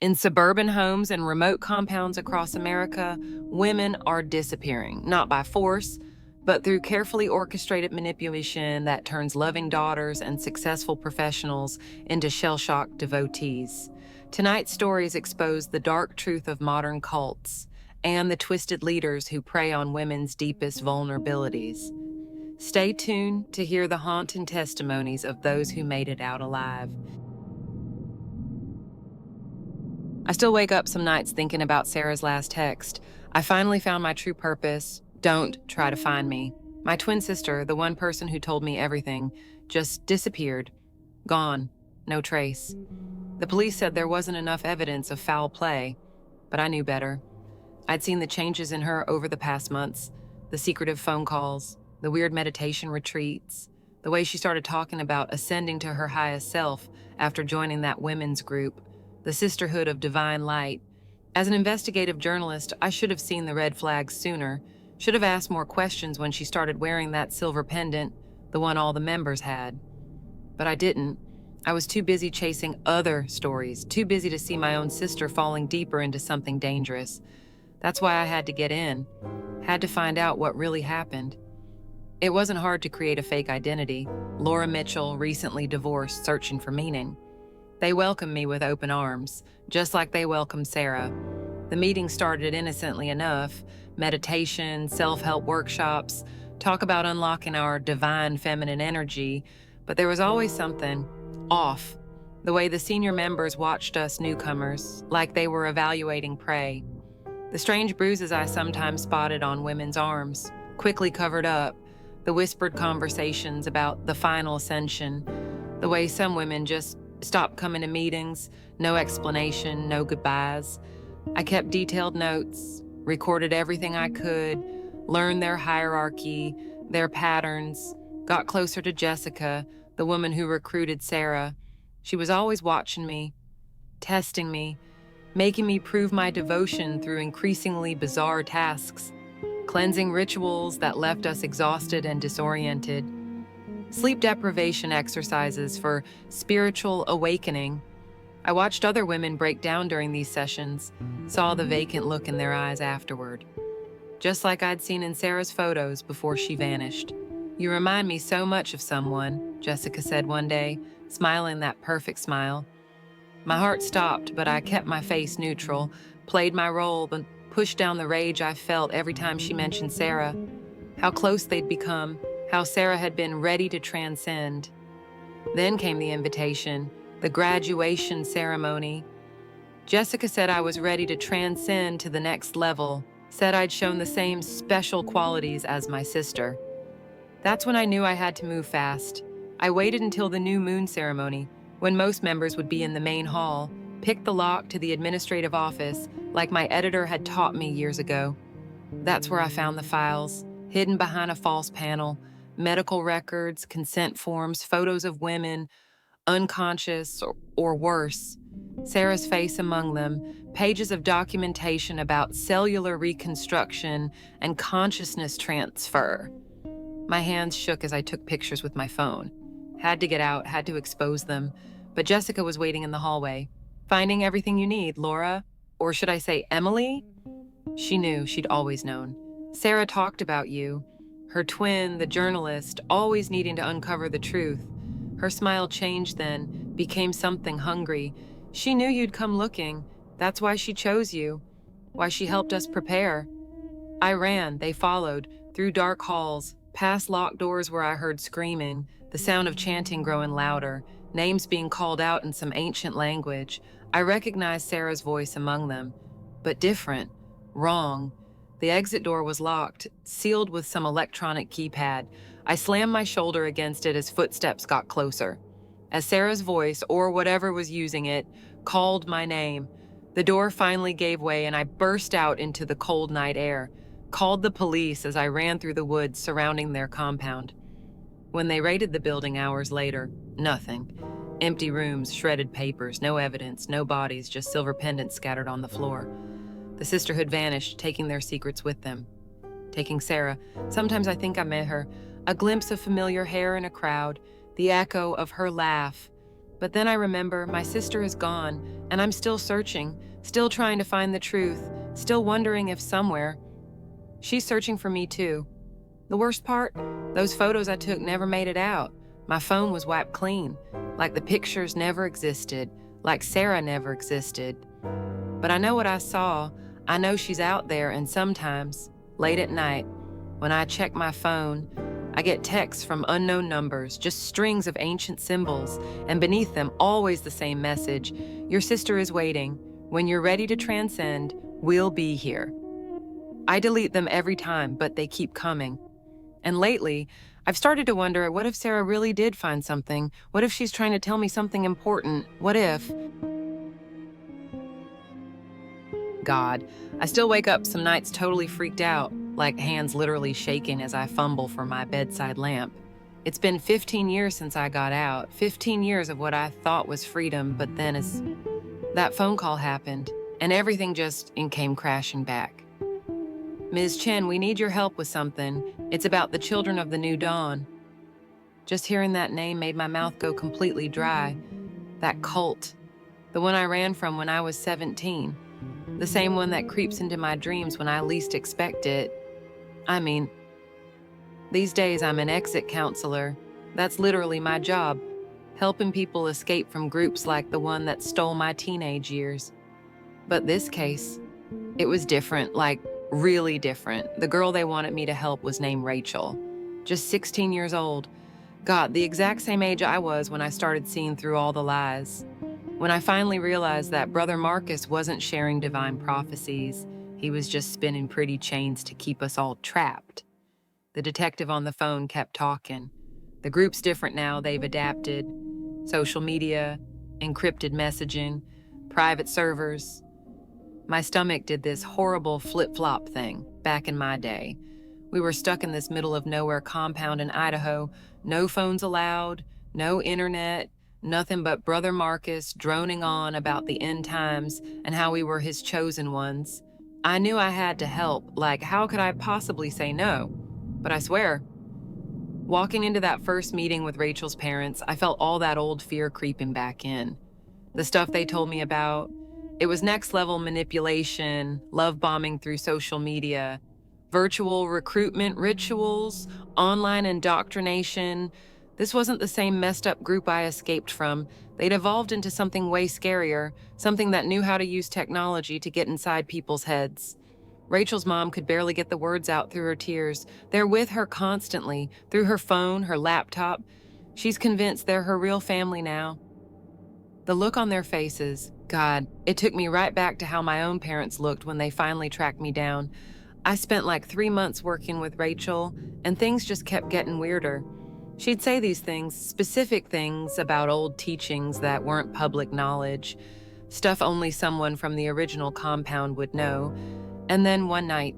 In suburban homes and remote compounds across America, women are disappearing, not by force, but through carefully orchestrated manipulation that turns loving daughters and successful professionals into shell-shocked devotees. Tonight's stories expose the dark truth of modern cults and the twisted leaders who prey on women's deepest vulnerabilities. Stay tuned to hear the haunting testimonies of those who made it out alive. I still wake up some nights thinking about Sarah's last text. I finally found my true purpose. Don't try to find me. My twin sister, the one person who told me everything, just disappeared. Gone. No trace. The police said there wasn't enough evidence of foul play, but I knew better. I'd seen the changes in her over the past months, the secretive phone calls, the weird meditation retreats, the way she started talking about ascending to her highest self after joining that women's group, the Sisterhood of Divine Light. As an investigative journalist, I should have seen the red flags sooner, should have asked more questions when she started wearing that silver pendant, the one all the members had. But I didn't. I was too busy chasing other stories, too busy to see my own sister falling deeper into something dangerous. That's why I had to get in, had to find out what really happened. It wasn't hard to create a fake identity. Laura Mitchell, recently divorced, searching for meaning. They welcomed me with open arms, just like they welcomed Sarah. The meeting started innocently enough: meditation, self-help workshops, talk about unlocking our divine feminine energy, but there was always something off. The way the senior members watched us newcomers, like they were evaluating prey. The strange bruises I sometimes spotted on women's arms, quickly covered up, the whispered conversations about the final ascension, the way some women just stopped coming to meetings, no explanation, no goodbyes. I kept detailed notes, recorded everything I could, learned their hierarchy, their patterns, got closer to Jessica, the woman who recruited Sarah. She was always watching me, testing me, making me prove my devotion through increasingly bizarre tasks, cleansing rituals that left us exhausted and disoriented, sleep deprivation exercises for spiritual awakening. I watched other women break down during these sessions, saw the vacant look in their eyes afterward, just like I'd seen in Sarah's photos before she vanished. "You remind me so much of someone," Jessica said one day, smiling that perfect smile. My heart stopped, but I kept my face neutral, played my role, but pushed down the rage I felt every time she mentioned Sarah, how close they'd become, how Sarah had been ready to transcend. Then came the invitation, the graduation ceremony. Jessica said I was ready to transcend to the next level, said I'd shown the same special qualities as my sister. That's when I knew I had to move fast. I waited until the new moon ceremony, when most members would be in the main hall, picked the lock to the administrative office like my editor had taught me years ago. That's where I found the files, hidden behind a false panel, medical records, consent forms, photos of women, unconscious or worse, Sarah's face among them, pages of documentation about cellular reconstruction and consciousness transfer. My hands shook as I took pictures with my phone. Had to get out, had to expose them, but Jessica was waiting in the hallway. "Finding everything you need, Laura." Or should I say Emily? She knew, she'd always known. "Sarah talked about you. Her twin, the journalist, always needing to uncover the truth." Her smile changed then, became something hungry. "She knew you'd come looking. That's why she chose you. Why she helped us prepare." I ran, they followed, through dark halls, past locked doors where I heard screaming, the sound of chanting growing louder, names being called out in some ancient language. I recognized Sarah's voice among them, but different, wrong. The exit door was locked, sealed with some electronic keypad. I slammed my shoulder against it as footsteps got closer. As Sarah's voice, or whatever was using it, called my name, the door finally gave way and I burst out into the cold night air, called the police as I ran through the woods surrounding their compound. When they raided the building hours later, nothing. Empty rooms, shredded papers, no evidence, no bodies, just silver pendants scattered on the floor. The sisterhood vanished, taking their secrets with them. Taking Sarah. Sometimes I think I met her. A glimpse of familiar hair in a crowd, the echo of her laugh. But then I remember my sister is gone, and I'm still searching, still trying to find the truth, still wondering if somewhere she's searching for me too. The worst part? Those photos I took never made it out. My phone was wiped clean, like the pictures never existed, like Sarah never existed. But I know what I saw. I know she's out there, and sometimes, late at night, when I check my phone, I get texts from unknown numbers, just strings of ancient symbols, and beneath them, always the same message: your sister is waiting. When you're ready to transcend, we'll be here. I delete them every time, but they keep coming. And lately, I've started to wonder, what if Sarah really did find something? What if she's trying to tell me something important? What if? God, I still wake up some nights totally freaked out, like hands literally shaking as I fumble for my bedside lamp. It's been 15 years since I got out, 15 years of what I thought was freedom, but then as that phone call happened, and everything just came crashing back. Ms. Chen, we need your help with something. It's about the children of the new dawn. Just hearing that name made my mouth go completely dry. That cult, the one I ran from when I was 17. The same one that creeps into my dreams when I least expect it. I mean, these days I'm an exit counselor. That's literally my job, helping people escape from groups like the one that stole my teenage years. But this case, it was different, like really different. The girl they wanted me to help was named Rachel, just 16 years old. God, the exact same age I was when I started seeing through all the lies. When I finally realized that Brother Marcus wasn't sharing divine prophecies, he was just spinning pretty chains to keep us all trapped. The detective on the phone kept talking. The group's different now, they've adapted. Social media, encrypted messaging, private servers. My stomach did this horrible flip-flop thing back in my day. We were stuck in this middle of nowhere compound in Idaho, no phones allowed, no internet, nothing but Brother Marcus droning on about the end times and how we were his chosen ones. I knew I had to help, like how could I possibly say no? But I swear, walking into that first meeting with Rachel's parents, I felt all that old fear creeping back in. The stuff they told me about, it was next level manipulation, love bombing through social media, virtual recruitment rituals, online indoctrination. This wasn't the same messed up group I escaped from. They'd evolved into something way scarier, something that knew how to use technology to get inside people's heads. Rachel's mom could barely get the words out through her tears. They're with her constantly, through her phone, her laptop. She's convinced they're her real family now. The look on their faces, God, it took me right back to how my own parents looked when they finally tracked me down. I spent like 3 months working with Rachel, and things just kept getting weirder. She'd say these things, specific things about old teachings that weren't public knowledge, stuff only someone from the original compound would know. And then one night,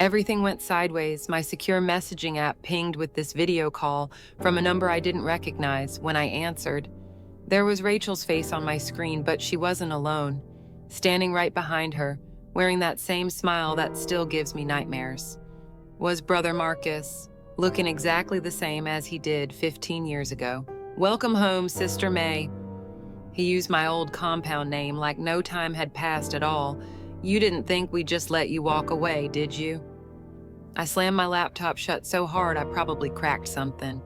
everything went sideways. My secure messaging app pinged with this video call from a number I didn't recognize. When I answered, there was Rachel's face on my screen, but she wasn't alone. Standing right behind her, wearing that same smile that still gives me nightmares, was Brother Marcus, looking exactly the same as he did 15 years ago. Welcome home, Sister May. He used my old compound name like no time had passed at all. You didn't think we'd just let you walk away, did you? I slammed my laptop shut so hard I probably cracked something.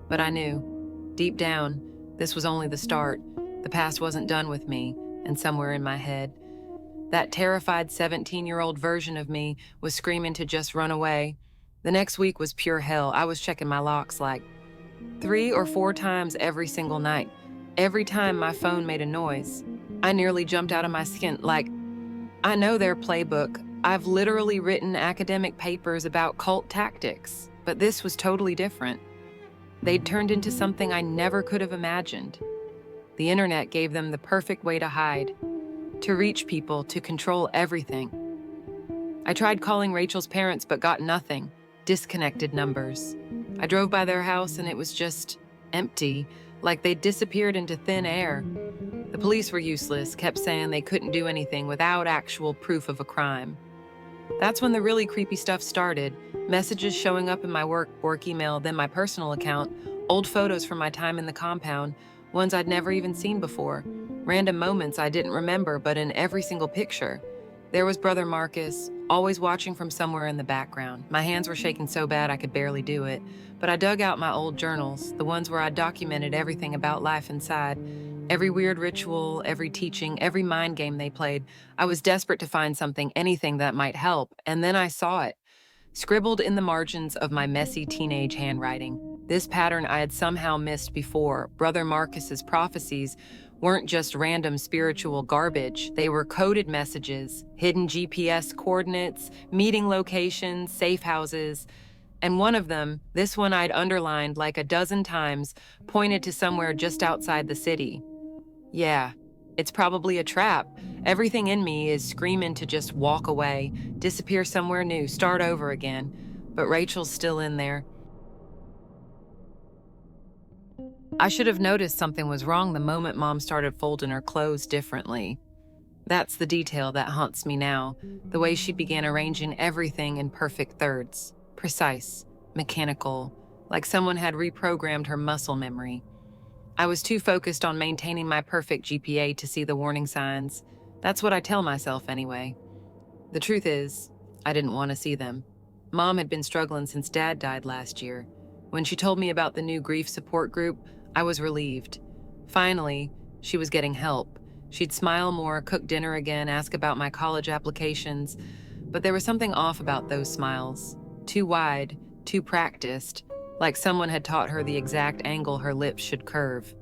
But I knew, deep down, this was only the start. The past wasn't done with me, and somewhere in my head, that terrified 17-year-old version of me was screaming to just run away. The next week was pure hell. I was checking my locks like 3 or 4 times every single night. Every time my phone made a noise, I nearly jumped out of my skin. Like, I know their playbook. I've literally written academic papers about cult tactics, but this was totally different. They'd turned into something I never could have imagined. The internet gave them the perfect way to hide, to reach people, to control everything. I tried calling Rachel's parents, but got nothing. Disconnected numbers. I drove by their house and it was just empty, like they'd disappeared into thin air. The police were useless, kept saying they couldn't do anything without actual proof of a crime. That's when the really creepy stuff started. Messages showing up in my work email, then my personal account, old photos from my time in the compound, ones I'd never even seen before, random moments I didn't remember but in every single picture. There was Brother Marcus, always watching from somewhere in the background. My hands were shaking so bad I could barely do it, but I dug out my old journals, the ones where I documented everything about life inside. Every weird ritual, every teaching, every mind game they played. I was desperate to find something, anything that might help, and then I saw it. Scribbled in the margins of my messy teenage handwriting. This pattern I had somehow missed before. Brother Marcus's prophecies weren't just random spiritual garbage. They were coded messages, hidden GPS coordinates, meeting locations, safe houses. And one of them, this one I'd underlined like a dozen times, pointed to somewhere just outside the city. Yeah, it's probably a trap. Everything in me is screaming to just walk away, disappear somewhere new, start over again. But Rachel's still in there. I should have noticed something was wrong the moment Mom started folding her clothes differently. That's the detail that haunts me now, the way she began arranging everything in perfect thirds, precise, mechanical, like someone had reprogrammed her muscle memory. I was too focused on maintaining my perfect GPA to see the warning signs. That's what I tell myself anyway. The truth is, I didn't want to see them. Mom had been struggling since Dad died last year. When she told me about the new grief support group, I was relieved. Finally, she was getting help. She'd smile more, cook dinner again, ask about my college applications. But there was something off about those smiles. Too wide, too practiced, like someone had taught her the exact angle her lips should curve.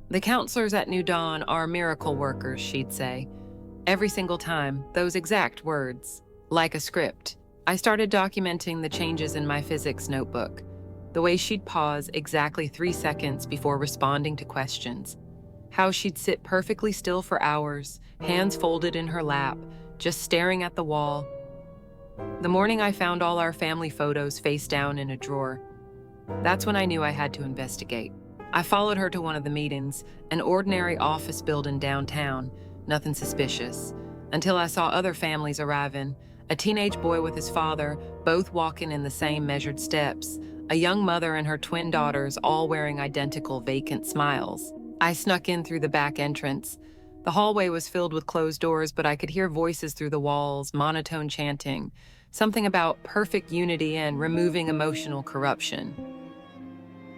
The counselors at New Dawn are miracle workers, she'd say. Every single time, those exact words, like a script. I started documenting the changes in my physics notebook. The way she'd pause exactly 3 seconds before responding to questions. How she'd sit perfectly still for hours, hands folded in her lap, just staring at the wall. The morning I found all our family photos face down in a drawer, that's when I knew I had to investigate. I followed her to one of the meetings, an ordinary office building downtown, nothing suspicious, until I saw other families arriving, a teenage boy with his father, both walking in the same measured steps, a young mother and her twin daughters all wearing identical vacant smiles. I snuck in through the back entrance. The hallway was filled with closed doors, but I could hear voices through the walls, monotone chanting, something about perfect unity and removing emotional corruption.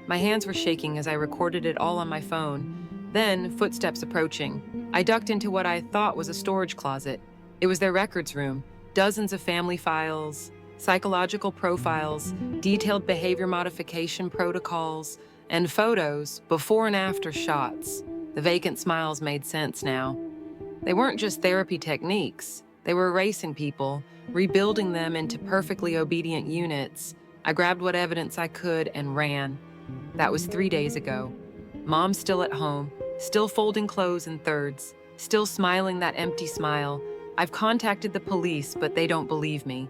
My hands were shaking as I recorded it all on my phone. Then, footsteps approaching. I ducked into what I thought was a storage closet. It was their records room. Dozens of family files, psychological profiles, detailed behavior modification protocols, and photos, before and after shots. The vacant smiles made sense now. They weren't just therapy techniques. They were erasing people, rebuilding them into perfectly obedient units. I grabbed what evidence I could and ran. That was 3 days ago. Mom's still at home, still folding clothes in thirds, still smiling that empty smile. I've contacted the police, but they don't believe me.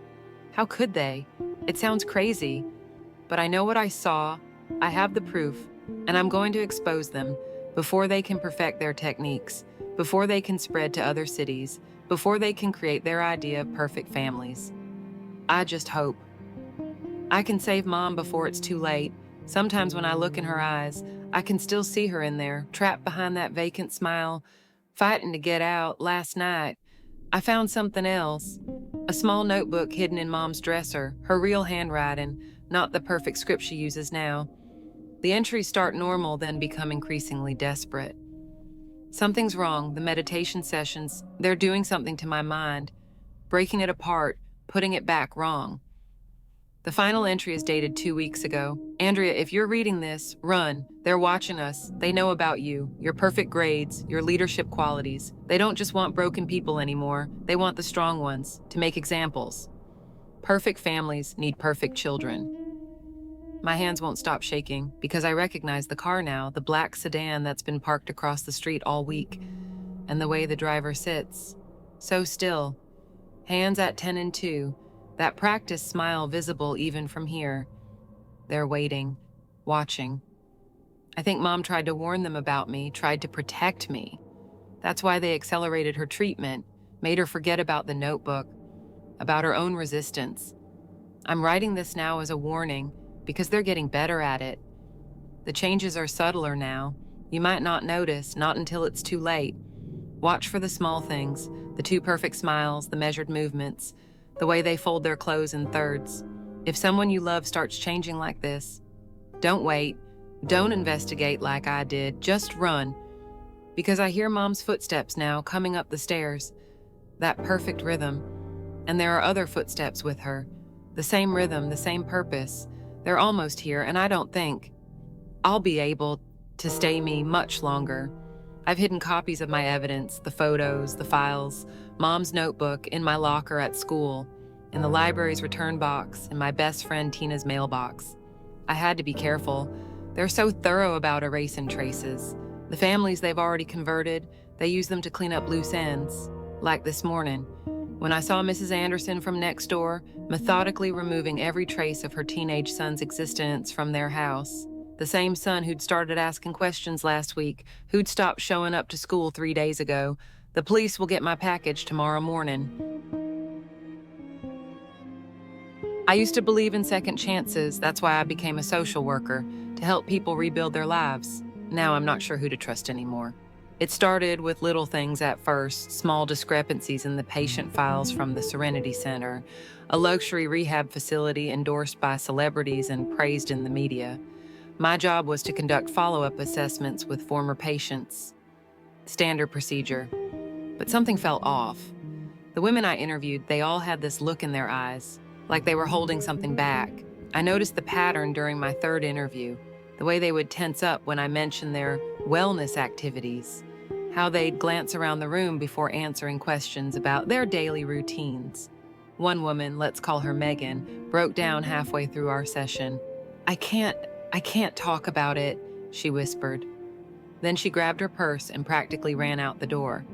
How could they? It sounds crazy. But I know what I saw, I have the proof, and I'm going to expose them before they can perfect their techniques, before they can spread to other cities, before they can create their idea of perfect families. I just hope. I can save Mom before it's too late. Sometimes when I look in her eyes, I can still see her in there, trapped behind that vacant smile, fighting to get out. Last night, I found something else. A small notebook hidden in Mom's dresser, her real handwriting, not the perfect script she uses now. The entries start normal, then become increasingly desperate. Something's wrong. The meditation sessions, they're doing something to my mind, breaking it apart, putting it back wrong. The final entry is dated 2 weeks ago. Andrea, if you're reading this, run. They're watching us. They know about you, your perfect grades, your leadership qualities. They don't just want broken people anymore. They want the strong ones, to make examples. Perfect families need perfect children. My hands won't stop shaking because I recognize the car now, the black sedan that's been parked across the street all week, and the way the driver sits. So still. Hands at 10 and 2. That practice smile visible even from here. They're waiting, watching. I think Mom tried to warn them about me, tried to protect me. That's why they accelerated her treatment, made her forget about the notebook, about her own resistance. I'm writing this now as a warning because they're getting better at it. The changes are subtler now. You might not notice, not until it's too late. Watch for the small things, the too perfect smiles, the measured movements, the way they fold their clothes in thirds. If someone you love starts changing like this, don't wait. Don't investigate like I did. Just run. Because I hear Mom's footsteps now coming up the stairs. That perfect rhythm. And there are other footsteps with her. The same rhythm, the same purpose. They're almost here, and I don't think I'll be able to stay me much longer. I've hidden copies of my evidence, the photos, the files, Mom's notebook in my locker at school, in the library's return box, in my best friend Tina's mailbox. I had to be careful. They're so thorough about erasing traces. The families they've already converted, they use them to clean up loose ends. Like this morning, when I saw Mrs. Anderson from next door, methodically removing every trace of her teenage son's existence from their house. The same son who'd started asking questions last week, who'd stopped showing up to school 3 days ago. The police will get my package tomorrow morning. I used to believe in second chances. That's why I became a social worker, to help people rebuild their lives. Now I'm not sure who to trust anymore. It started with little things at first, small discrepancies in the patient files from the Serenity Center, a luxury rehab facility endorsed by celebrities and praised in the media. My job was to conduct follow-up assessments with former patients. Standard procedure. But something felt off. The women I interviewed, they all had this look in their eyes, like they were holding something back. I noticed the pattern during my third interview, the way they would tense up when I mentioned their wellness activities, how they'd glance around the room before answering questions about their daily routines. One woman, let's call her Megan, broke down halfway through our session. I can't talk about it, she whispered. Then she grabbed her purse and practically ran out the door.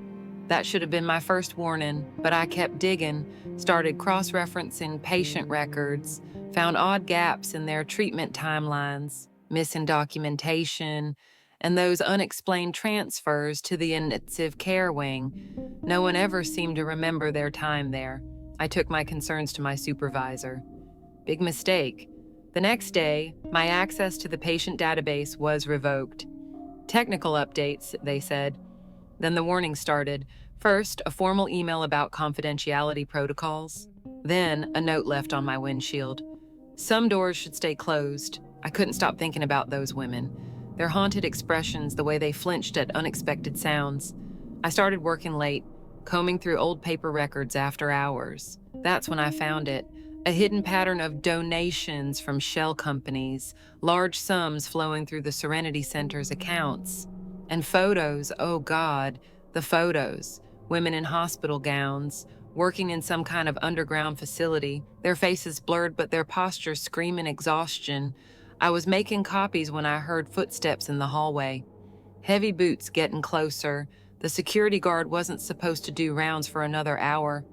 That should have been my first warning, but I kept digging, started cross-referencing patient records, found odd gaps in their treatment timelines, missing documentation, and those unexplained transfers to the intensive care wing. No one ever seemed to remember their time there. I took my concerns to my supervisor. Big mistake. The next day, my access to the patient database was revoked. Technical updates, they said. Then the warning started. First, a formal email about confidentiality protocols. Then, a note left on my windshield. Some doors should stay closed. I couldn't stop thinking about those women. Their haunted expressions, the way they flinched at unexpected sounds. I started working late, combing through old paper records after hours. That's when I found it. A hidden pattern of donations from shell companies, large sums flowing through the Serenity Center's accounts. And photos, oh God, the photos. Women in hospital gowns, working in some kind of underground facility, their faces blurred but their postures screaming exhaustion. I was making copies when I heard footsteps in the hallway. Heavy boots getting closer. The security guard wasn't supposed to do rounds for another hour.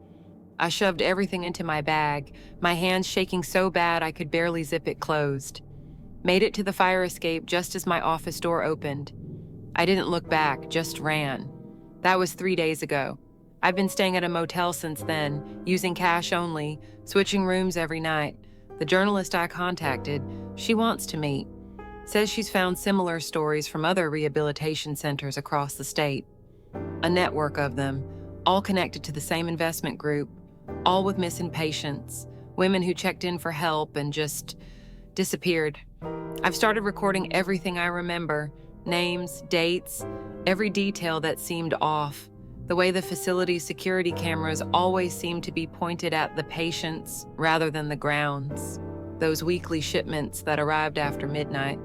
I shoved everything into my bag, my hands shaking so bad I could barely zip it closed. Made it to the fire escape just as my office door opened. I didn't look back, just ran. That was 3 days ago. I've been staying at a motel since then, using cash only, switching rooms every night. The journalist I contacted, she wants to meet. Says she's found similar stories from other rehabilitation centers across the state. A network of them, all connected to the same investment group, all with missing patients, women who checked in for help and just disappeared. I've started recording everything I remember, names, dates, every detail that seemed off. The way the facility's security cameras always seemed to be pointed at the patients rather than the grounds. Those weekly shipments that arrived after midnight.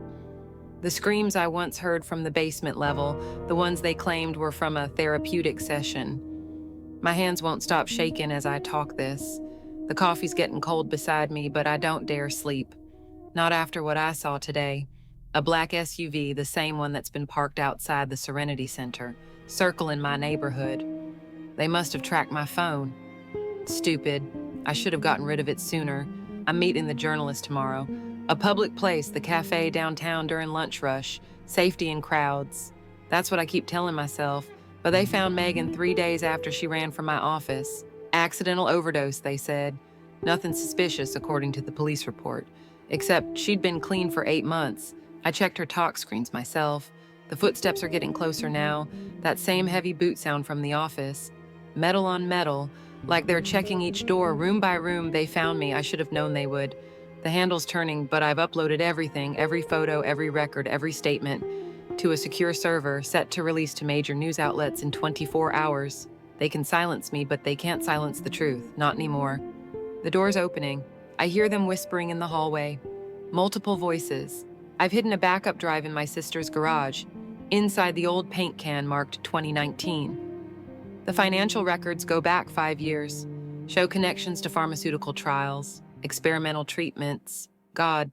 The screams I once heard from the basement level, the ones they claimed were from a therapeutic session. My hands won't stop shaking as I talk this. The coffee's getting cold beside me, but I don't dare sleep. Not after what I saw today. A black SUV, the same one that's been parked outside the Serenity Center, circling my neighborhood. They must have tracked my phone. Stupid. I should have gotten rid of it sooner. I'm meeting the journalist tomorrow. A public place, the cafe downtown during lunch rush, safety in crowds. That's what I keep telling myself. But they found Megan 3 days after she ran from my office. Accidental overdose, they said. Nothing suspicious, according to the police report. Except she'd been clean for 8 months. I checked her talk screens myself. The footsteps are getting closer now, that same heavy boot sound from the office. Metal on metal, like they're checking each door, room by room. They found me. I should have known they would. The handle's turning, but I've uploaded everything, every photo, every record, every statement, to a secure server set to release to major news outlets in 24 hours. They can silence me, but they can't silence the truth. Not anymore. The door's opening. I hear them whispering in the hallway. Multiple voices. I've hidden a backup drive in my sister's garage, inside the old paint can marked 2019. The financial records go back 5 years, show connections to pharmaceutical trials, experimental treatments. God,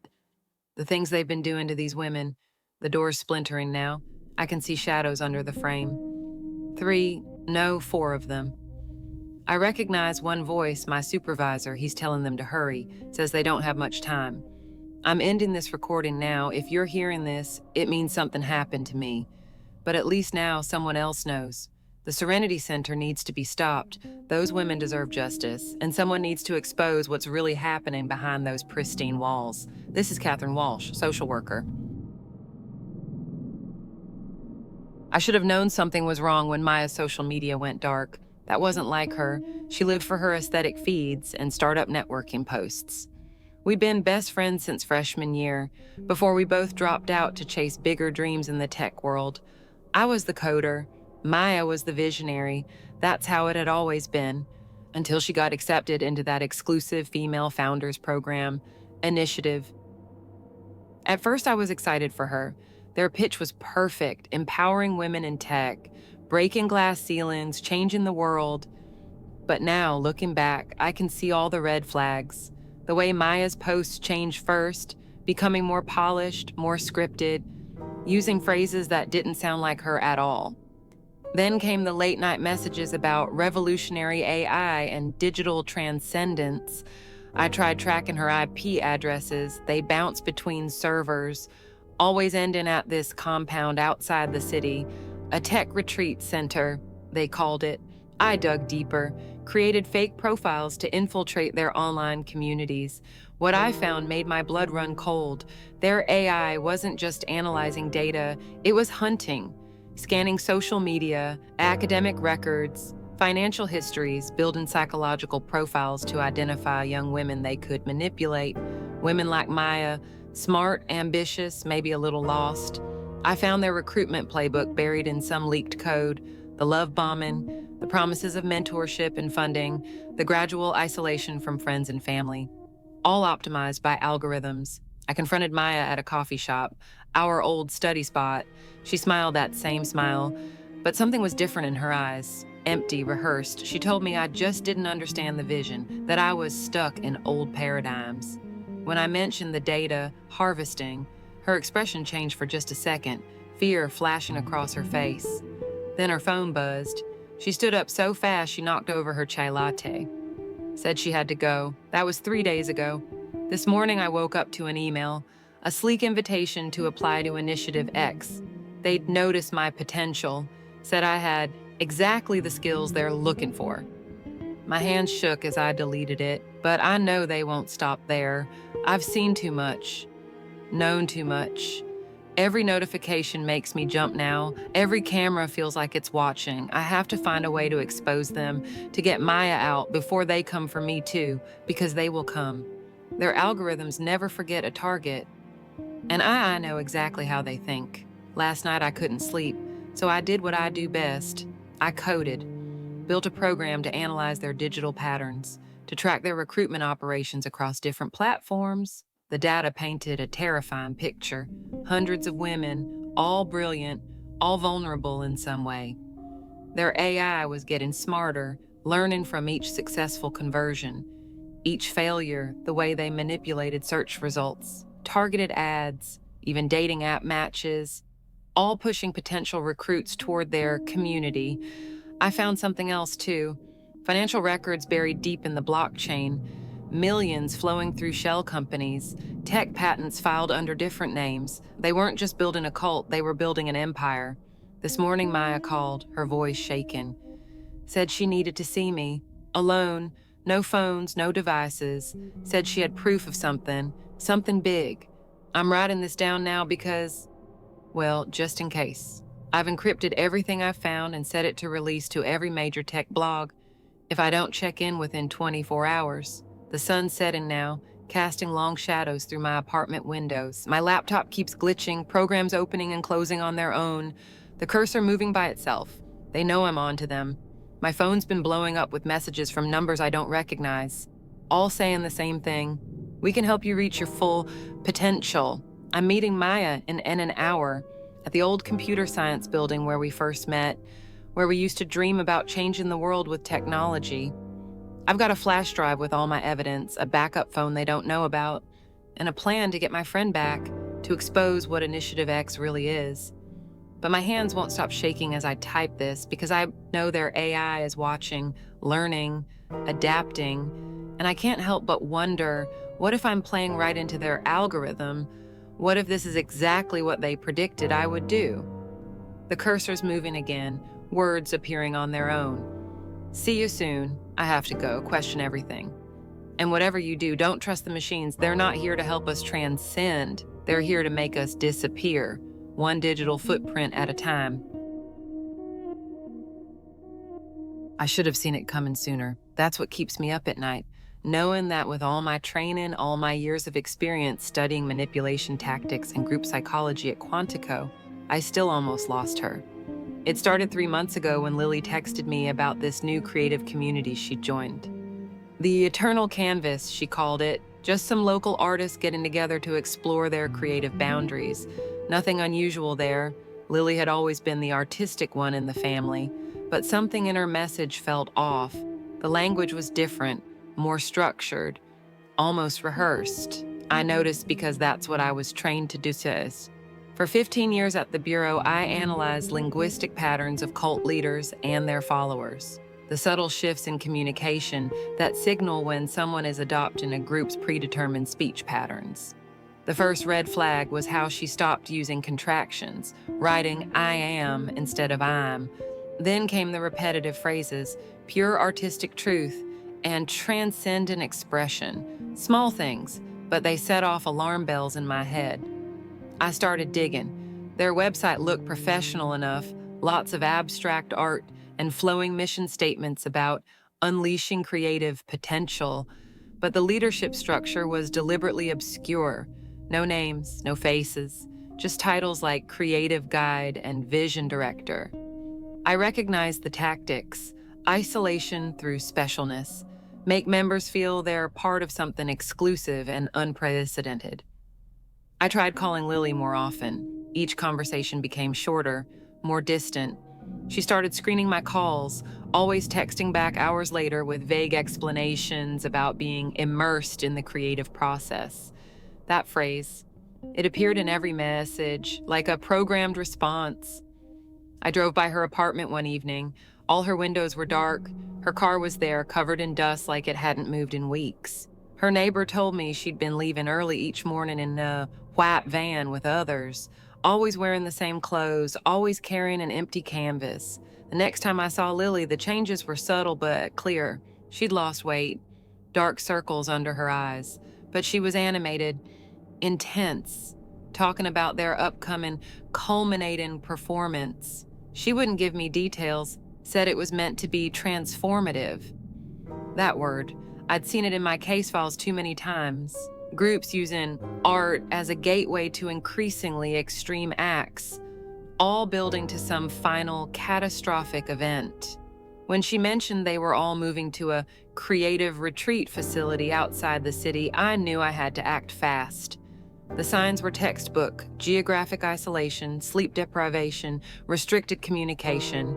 the things they've been doing to these women. The door's splintering now. I can see shadows under the frame. 3, no, 4 of them. I recognize one voice, my supervisor. He's telling them to hurry, says they don't have much time. I'm ending this recording now. If you're hearing this, it means something happened to me. But at least now someone else knows. The Serenity Center needs to be stopped. Those women deserve justice, and someone needs to expose what's really happening behind those pristine walls. This is Catherine Walsh, social worker. I should have known something was wrong when Maya's social media went dark. That wasn't like her. She lived for her aesthetic feeds and startup networking posts. We'd been best friends since freshman year, before we both dropped out to chase bigger dreams in the tech world. I was the coder. Maya was the visionary. That's how it had always been, until she got accepted into that exclusive female founders program, Initiative. At first, I was excited for her. Their pitch was perfect, empowering women in tech, breaking glass ceilings, changing the world. But now, looking back, I can see all the red flags. The way Maya's posts changed first, becoming more polished, more scripted, using phrases that didn't sound like her at all. Then came the late-night messages about revolutionary AI and digital transcendence. I tried tracking her IP addresses. They bounced between servers, always ending at this compound outside the city, a tech retreat center, they called it. I dug deeper, created fake profiles to infiltrate their online communities. What I found made my blood run cold. Their AI wasn't just analyzing data, it was hunting. Scanning social media, academic records, financial histories, building psychological profiles to identify young women they could manipulate. Women like Maya, smart, ambitious, maybe a little lost. I found their recruitment playbook buried in some leaked code, the love bombing, the promises of mentorship and funding, the gradual isolation from friends and family, all optimized by algorithms. I confronted Maya at a coffee shop, our old study spot. She smiled that same smile, but something was different in her eyes, empty, rehearsed. She told me I just didn't understand the vision, that I was stuck in old paradigms. When I mentioned the data, harvesting, her expression changed for just a second, fear flashing across her face. Then her phone buzzed. She stood up so fast she knocked over her chai latte. Said she had to go. That was 3 days ago. This morning I woke up to an email, a sleek invitation to apply to Initiative X. They'd noticed my potential, said I had exactly the skills they're looking for. My hands shook as I deleted it, but I know they won't stop there. I've seen too much, known too much. Every notification makes me jump now. Every camera feels like it's watching. I have to find a way to expose them, to get Maya out before they come for me too, because they will come. Their algorithms never forget a target. And I know exactly how they think. Last night I couldn't sleep, so I did what I do best. I coded, built a program to analyze their digital patterns, to track their recruitment operations across different platforms. The data painted a terrifying picture. Hundreds of women, all brilliant, all vulnerable in some way. Their AI was getting smarter, learning from each successful conversion, each failure, the way they manipulated search results, targeted ads, even dating app matches, all pushing potential recruits toward their community. I found something else too. Financial records buried deep in the blockchain, millions flowing through shell companies, tech patents filed under different names. They weren't just building a cult, they were building an empire. This morning Maya called, her voice shaken. Said she needed to see me, alone, no phones, no devices. Said she had proof of something big. I'm writing this down now because Well, just in case. I've encrypted everything I've found and set it to release to every major tech blog. If I don't check in within 24 hours, the sun's setting now, casting long shadows through my apartment windows. My laptop keeps glitching, programs opening and closing on their own, the cursor moving by itself. They know I'm on to them. My phone's been blowing up with messages from numbers I don't recognize, all saying the same thing. We can help you reach your full potential. I'm meeting Maya in an hour at the old computer science building where we first met, where we used to dream about changing the world with technology. I've got a flash drive with all my evidence, a backup phone they don't know about, and a plan to get my friend back, to expose what Initiative X really is. But my hands won't stop shaking as I type this because I know their AI is watching, learning, adapting, and I can't help but wonder, what if I'm playing right into their algorithm? What if this is exactly what they predicted I would do? The cursor's moving again, words appearing on their own. See you soon. I have to go, question everything. And whatever you do, don't trust the machines. They're not here to help us transcend. They're here to make us disappear, one digital footprint at a time. I should have seen it coming sooner. That's what keeps me up at night, knowing that with all my training, all my years of experience studying manipulation tactics and group psychology at Quantico, I still almost lost her. It started 3 months ago when Lily texted me about this new creative community she'd joined. The Eternal Canvas, she called it, just some local artists getting together to explore their creative boundaries. Nothing unusual there. Lily had always been the artistic one in the family, but something in her message felt off. The language was different, more structured, almost rehearsed. I noticed because that's what I was trained to do. For 15 years at the Bureau, I analyzed linguistic patterns of cult leaders and their followers. The subtle shifts in communication that signal when someone is adopting a group's predetermined speech patterns. The first red flag was how she stopped using contractions, writing I am instead of I'm. Then came the repetitive phrases, pure artistic truth, and transcendent expression. Small things, but they set off alarm bells in my head. I started digging. Their website looked professional enough, lots of abstract art and flowing mission statements about unleashing creative potential, but the leadership structure was deliberately obscure. No names, no faces, just titles like creative guide and vision director. I recognized the tactics: isolation through specialness, make members feel they're part of something exclusive and unprecedented. I tried calling Lily more often. Each conversation became shorter, more distant. She started screening my calls, always texting back hours later with vague explanations about being immersed in the creative process. That phrase, it appeared in every message, like a programmed response. I drove by her apartment one evening. All her windows were dark. Her car was there, covered in dust like it hadn't moved in weeks. Her neighbor told me she'd been leaving early each morning in a white van with others, always wearing the same clothes, always carrying an empty canvas. The next time I saw Lily, the changes were subtle but clear. She'd lost weight, dark circles under her eyes, but she was animated, intense, talking about their upcoming, culminating performance. She wouldn't give me details, said it was meant to be transformative. That word, I'd seen it in my case files too many times. Groups using art as a gateway to increasingly extreme acts, all building to some final catastrophic event. When she mentioned they were all moving to a creative retreat facility outside the city, I knew I had to act fast. The signs were textbook: geographic isolation, sleep deprivation, restricted communication.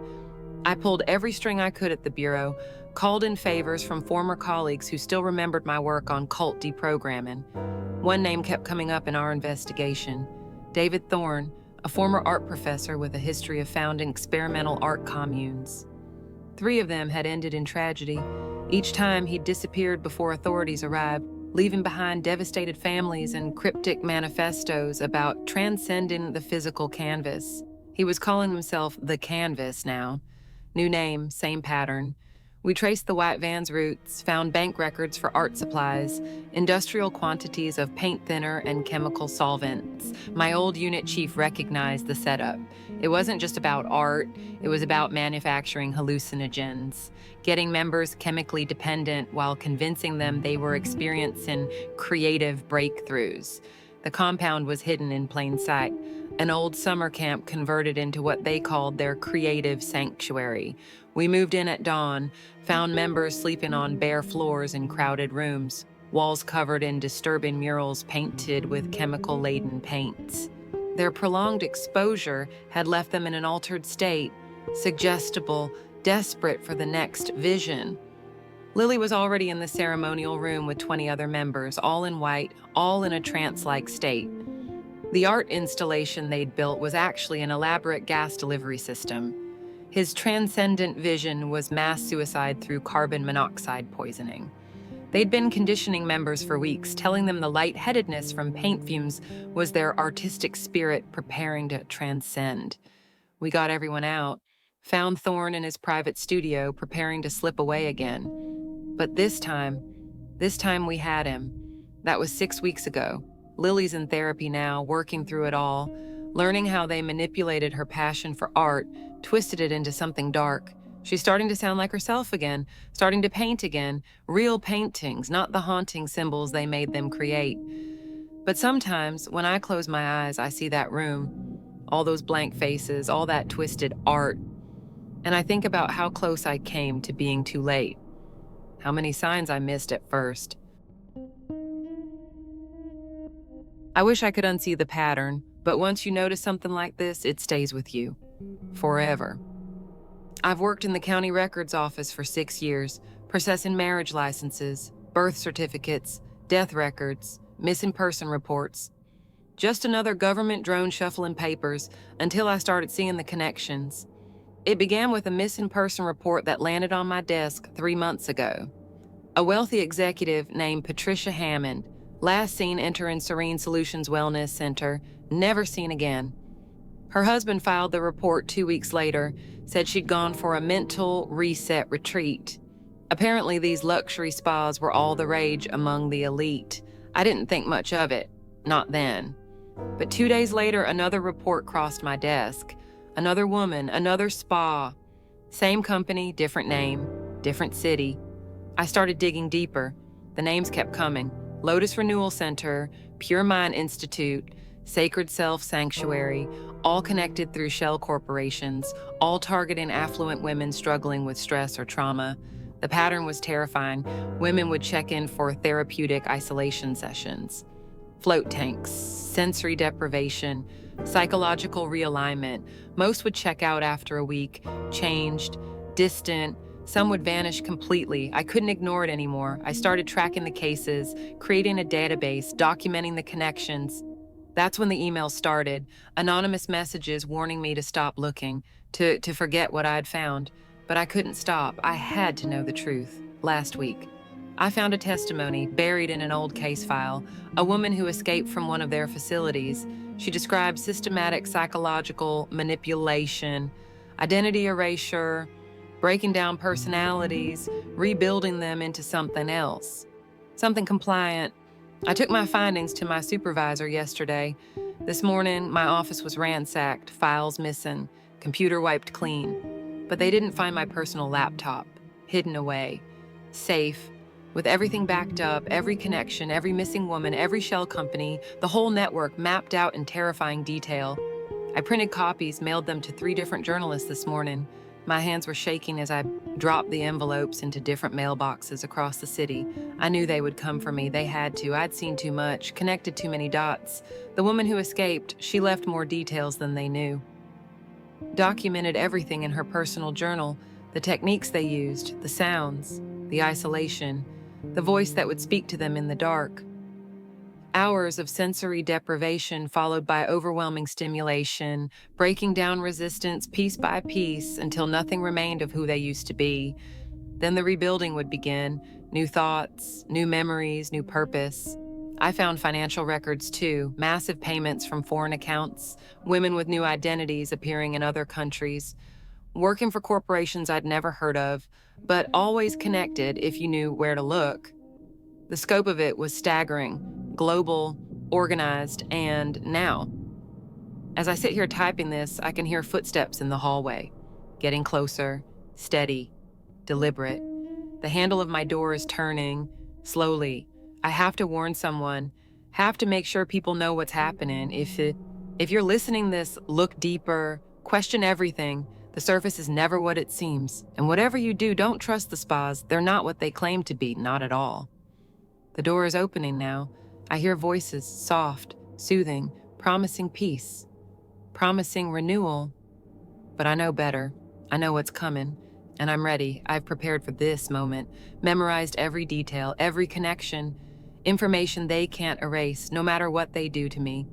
I pulled every string I could at the Bureau, called in favors from former colleagues who still remembered my work on cult deprogramming. One name kept coming up in our investigation: David Thorne, a former art professor with a history of founding experimental art communes. 3 of them had ended in tragedy. Each time he'd disappeared before authorities arrived, leaving behind devastated families and cryptic manifestos about transcending the physical canvas. He was calling himself the Canvas now. New name, same pattern. We traced the white van's routes, found bank records for art supplies, industrial quantities of paint thinner and chemical solvents. My old unit chief recognized the setup. It wasn't just about art, it was about manufacturing hallucinogens, getting members chemically dependent while convincing them they were experiencing creative breakthroughs. The compound was hidden in plain sight, an old summer camp converted into what they called their creative sanctuary. We moved in at dawn, found members sleeping on bare floors in crowded rooms, walls covered in disturbing murals painted with chemical-laden paints. Their prolonged exposure had left them in an altered state, suggestible, desperate for the next vision. Lily was already in the ceremonial room with 20 other members, all in white, all in a trance-like state. The art installation they'd built was actually an elaborate gas delivery system. His transcendent vision was mass suicide through carbon monoxide poisoning. They'd been conditioning members for weeks, telling them the lightheadedness from paint fumes was their artistic spirit preparing to transcend. We got everyone out, found Thorne in his private studio, preparing to slip away again. But this time we had him. That was 6 weeks ago. Lily's in therapy now, working through it all, learning how they manipulated her passion for art, twisted it into something dark. She's starting to sound like herself again, starting to paint again, real paintings, not the haunting symbols they made them create. But sometimes, when I close my eyes, I see that room, all those blank faces, all that twisted art, and I think about how close I came to being too late, how many signs I missed at first. I wish I could unsee the pattern, but once you notice something like this, it stays with you. Forever. I've worked in the county records office for 6 years, processing marriage licenses, birth certificates, death records, missing person reports. Just another government drone shuffling papers until I started seeing the connections. It began with a missing person report that landed on my desk 3 months ago. A wealthy executive named Patricia Hammond, last seen entering Serene Solutions Wellness Center, never seen again. Her husband filed the report 2 weeks later, said she'd gone for a mental reset retreat. Apparently, these luxury spas were all the rage among the elite. I didn't think much of it, not then. But 2 days later, another report crossed my desk. Another woman, another spa. Same company, different name, different city. I started digging deeper. The names kept coming. Lotus Renewal Center, Pure Mind Institute, Sacred Self Sanctuary, all connected through shell corporations, all targeting affluent women struggling with stress or trauma. The pattern was terrifying. Women would check in for therapeutic isolation sessions. Float tanks, sensory deprivation, psychological realignment. Most would check out after a week, changed, distant. Some would vanish completely. I couldn't ignore it anymore. I started tracking the cases, creating a database, documenting the connections. That's when the emails started, anonymous messages warning me to stop looking, to forget what I'd found. But I couldn't stop. I had to know the truth. Last week, I found a testimony buried in an old case file, a woman who escaped from one of their facilities. She described systematic psychological manipulation, identity erasure, breaking down personalities, rebuilding them into something else, something compliant. I took my findings to my supervisor yesterday. This morning, my office was ransacked, files missing, computer wiped clean. But they didn't find my personal laptop, hidden away, safe, with everything backed up, every connection, every missing woman, every shell company, the whole network mapped out in terrifying detail. I printed copies, mailed them to 3 different journalists this morning. My hands were shaking as I dropped the envelopes into different mailboxes across the city. I knew they would come for me. They had to. I'd seen too much, connected too many dots. The woman who escaped, she left more details than they knew. Documented everything in her personal journal, the techniques they used, the sounds, the isolation, the voice that would speak to them in the dark. Hours of sensory deprivation followed by overwhelming stimulation, breaking down resistance piece by piece until nothing remained of who they used to be. Then the rebuilding would begin, new thoughts, new memories, new purpose. I found financial records too, massive payments from foreign accounts, women with new identities appearing in other countries, working for corporations I'd never heard of, but always connected if you knew where to look. The scope of it was staggering, global, organized, and now. As I sit here typing this, I can hear footsteps in the hallway, getting closer, steady, deliberate. The handle of my door is turning, slowly. I have to warn someone, have to make sure people know what's happening. If you're listening this, look deeper, question everything. The surface is never what it seems. And whatever you do, don't trust the spas. They're not what they claim to be, not at all. The door is opening now. I hear voices, soft, soothing, promising peace, promising renewal. But I know better. I know what's coming. And I'm ready. I've prepared for this moment, memorized every detail, every connection, information they can't erase, no matter what they do to me.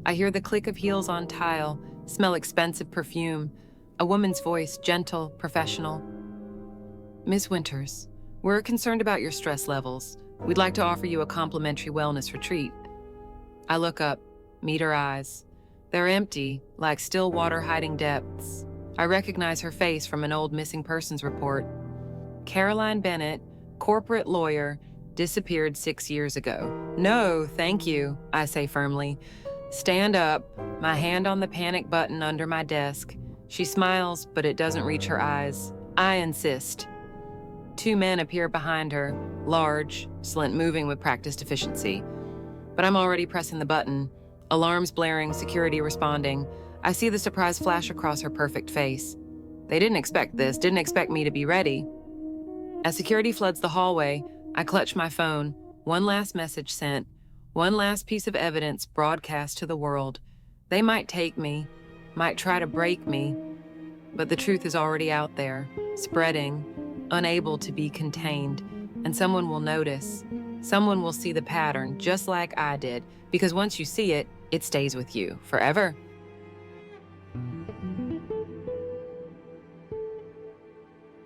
I hear the click of heels on tile, smell expensive perfume, a woman's voice, gentle, professional. Miss Winters, we're concerned about your stress levels. We'd like to offer you a complimentary wellness retreat. I look up, meet her eyes. They're empty, like still water hiding depths. I recognize her face from an old missing persons report. Caroline Bennett, corporate lawyer, disappeared 6 years ago. No, thank you, I say firmly. Stand up, my hand on the panic button under my desk. She smiles, but it doesn't reach her eyes. I insist. 2 men appear behind her, large, Slint moving with practiced efficiency. But I'm already pressing the button. Alarms blaring, security responding. I see the surprise flash across her perfect face. They didn't expect this, didn't expect me to be ready. As security floods the hallway, I clutch my phone. One last message sent. One last piece of evidence broadcast to the world. They might take me, might try to break me, but the truth is already out there, spreading, unable to be contained, and someone will notice. Someone will see the pattern, just like I did, because once you see it, it stays with you forever.